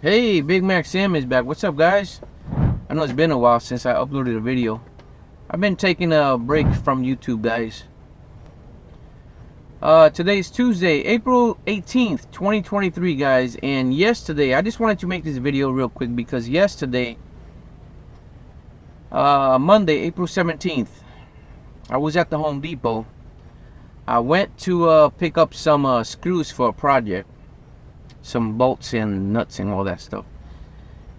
Hey, Big Mac Sam is back. What's up, guys? I know it's been a while since I uploaded a video. I've been taking a break from YouTube, guys. Today's Tuesday, April 18th, 2023, guys. And yesterday, I just wanted to make this video real quick because yesterday, Monday, April 17th, I was at the Home Depot. I went to pick up some screws for a project. Some bolts and nuts and all that stuff.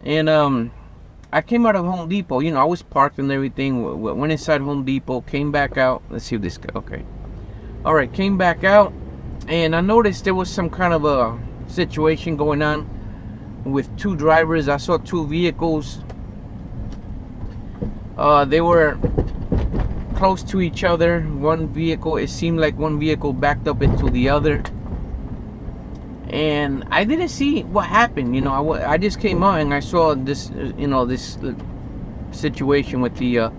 And I came out of Home Depot. You know, I was parked and everything. Went inside Home Depot, came back out. Let's see if this guy, okay. Alright, came back out. And I noticed there was some kind of a situation going on with two drivers. I saw two vehicles. They were close to each other. One vehicle, it seemed like one vehicle backed up into the other. And I didn't see what happened. You know, I just came out and I saw this, this situation with the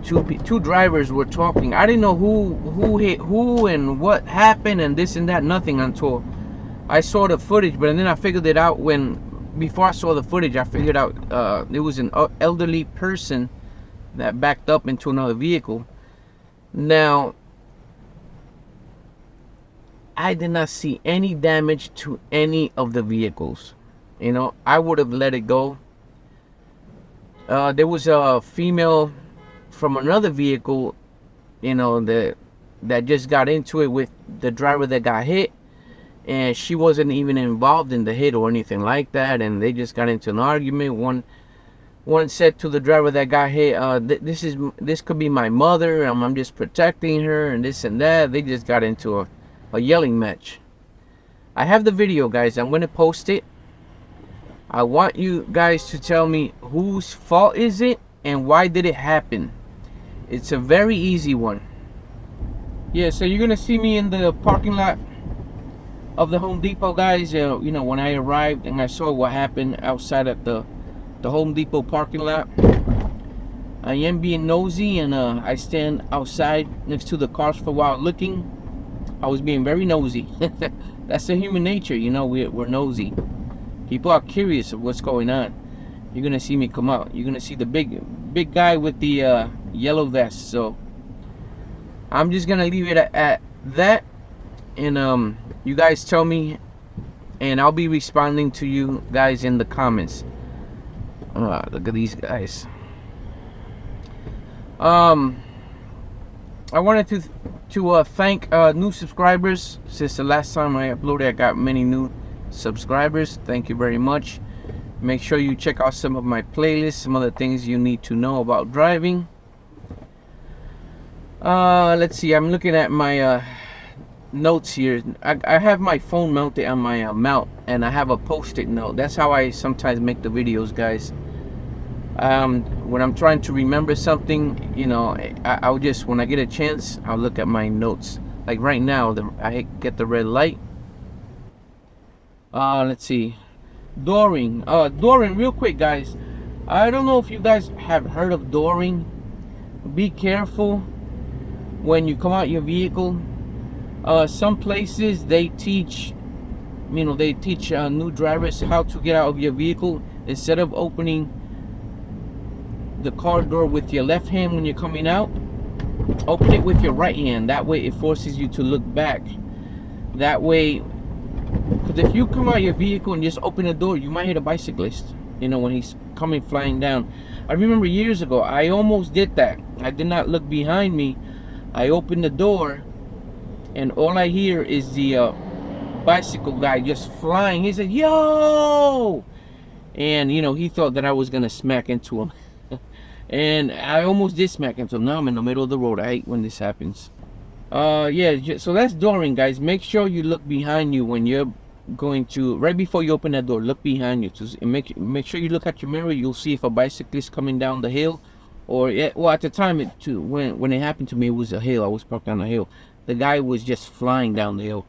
two drivers were talking. I didn't know who hit who and what happened and this and that. Nothing until I saw the footage. But then I figured it out before I saw the footage. I figured out it was an elderly person that backed up into another vehicle. Now, I did not see any damage to any of the vehicles. You know, I would have let it go. There was a female from another vehicle, you know, that just got into it with the driver that got hit. And she wasn't even involved in the hit or anything like that. And they just got into an argument. One said to the driver that got hit, this could be my mother. I'm just protecting her and this and that. They just got into a yelling match. I have the video, guys. I'm going to post it. I want you guys to tell me whose fault is it and why did it happen. It's a very easy one. Yeah, so you're going to see me in the parking lot of the Home Depot, guys. You know, when I arrived and I saw what happened outside at the Home Depot parking lot. I am being nosy and I stand outside next to the cars for a while looking. I was being very nosy. That's the human nature, you know, we're nosy. People are curious of what's going on. You're gonna see me come out. You're gonna see the big guy with the yellow vest. So I'm just gonna leave it at that. And you guys tell me, and I'll be responding to you guys in the comments. Look at these guys. I wanted to thank new subscribers. Since the last time I uploaded, I got many new subscribers. Thank you very much. Make sure you check out some of my playlists, some of the things you need to know about driving. Let's see, I'm looking at my notes here. I have my phone mounted on my mount, and I have a post-it note. That's how I sometimes make the videos, guys. When I'm trying to remember something, you know, I'll just, when I get a chance, I'll look at my notes. Like right now, I get the red light. Let's see. Dooring. Dooring, real quick, guys. I don't know if you guys have heard of dooring. Be careful when you come out your vehicle. Some places they teach, you know, new drivers how to get out of your vehicle. Instead of opening the car door with your left hand when you're coming out, open it with your right hand. That way it forces you to look back. That way, because if you come out your vehicle and just open the door, you might hit a bicyclist, you know, when he's coming flying down. I remember years ago, I almost did that. I did not look behind me. I opened the door and all I hear is the bicycle guy just flying. He said, "Yo!" And, you know, he thought that I was going to smack into him. And I almost did smack into him. Now I'm in the middle of the road. I hate when this happens. Yeah, so that's dooring, guys. Make sure you look behind you when you're going to, right before you open that door, look behind you. Make sure you look at your mirror. You'll see if a bicyclist coming down the hill. Or, yeah, well, at the time, when it happened to me, it was a hill. I was parked on a hill. The guy was just flying down the hill.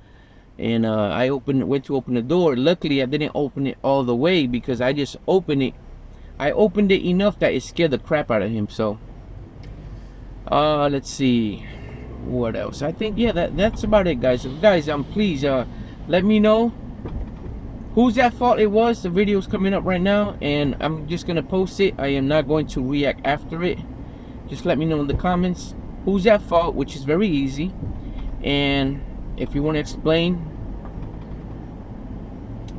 And I went to open the door. Luckily, I didn't open it all the way because I just opened it. I opened it enough that it scared the crap out of him. So, let's see. What else? I think, yeah, that's about it, guys. Guys, please let me know whose at fault it was. The video's coming up right now, and I'm just gonna post it. I am not going to react after it. Just let me know in the comments who's at fault, which is very easy. And if you want to explain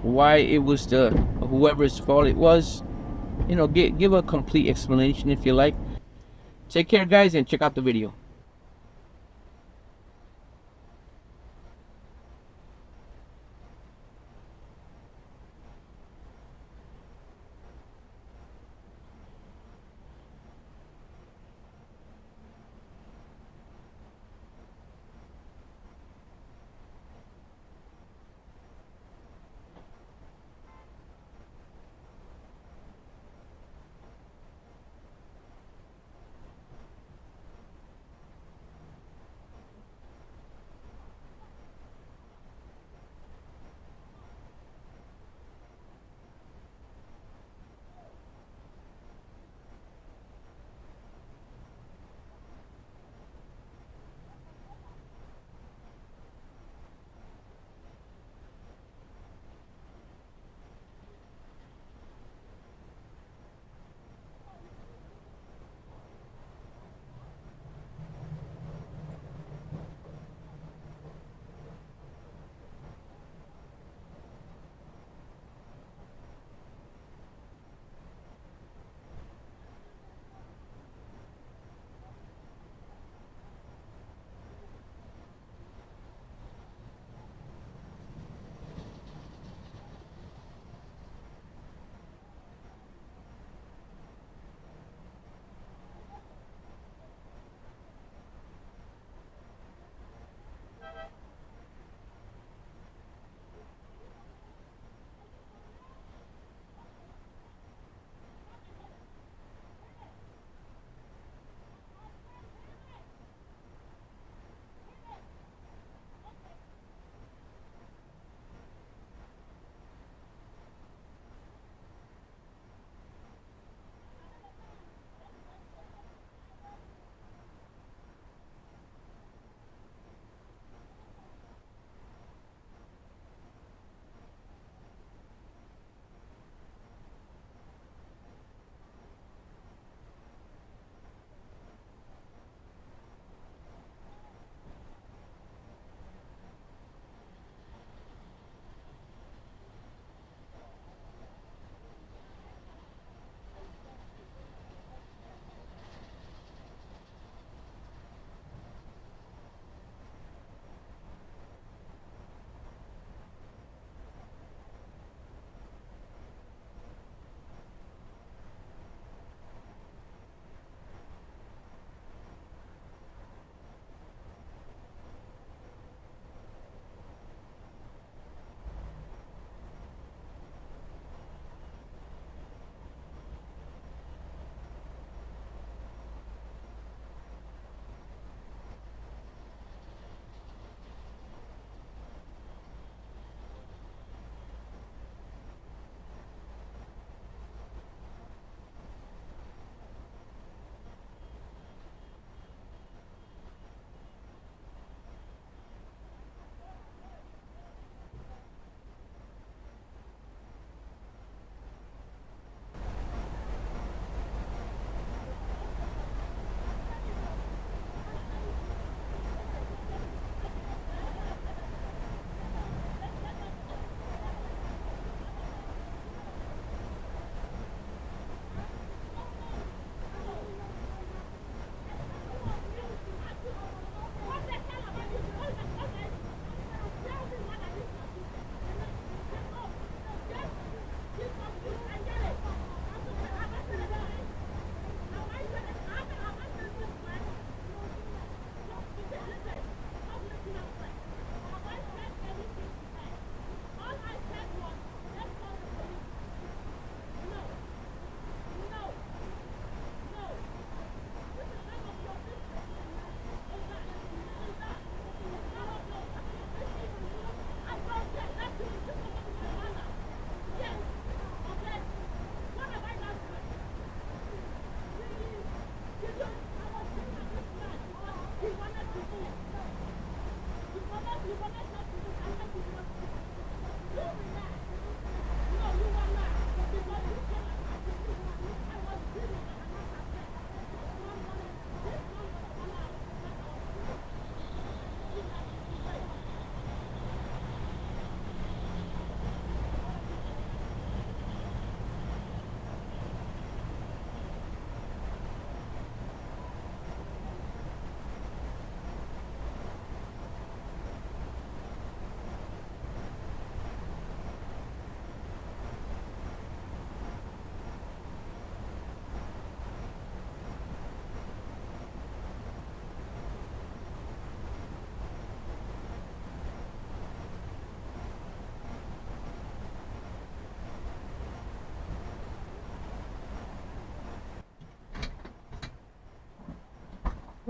why it was the whoever's fault it was, you know, give a complete explanation if you like. Take care, guys, and check out the video.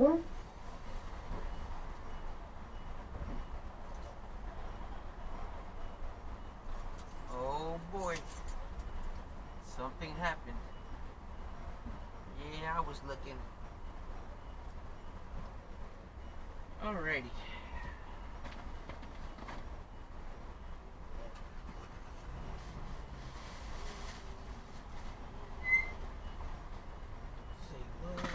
Oh boy, something happened. Yeah, I was looking. Alrighty. Say what?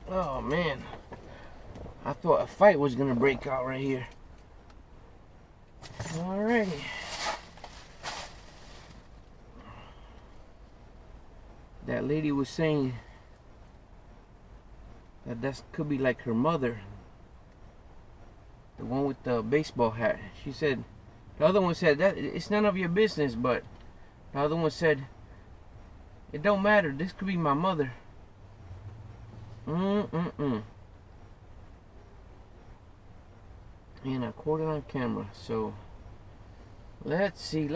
Oh man, I thought a fight was gonna break out right here. Alrighty. That lady was saying that could be like her mother, the one with the baseball hat. She said, the other one said that it's none of your business, but the other one said it don't matter. This could be my mother. And I caught it on camera, so let's see.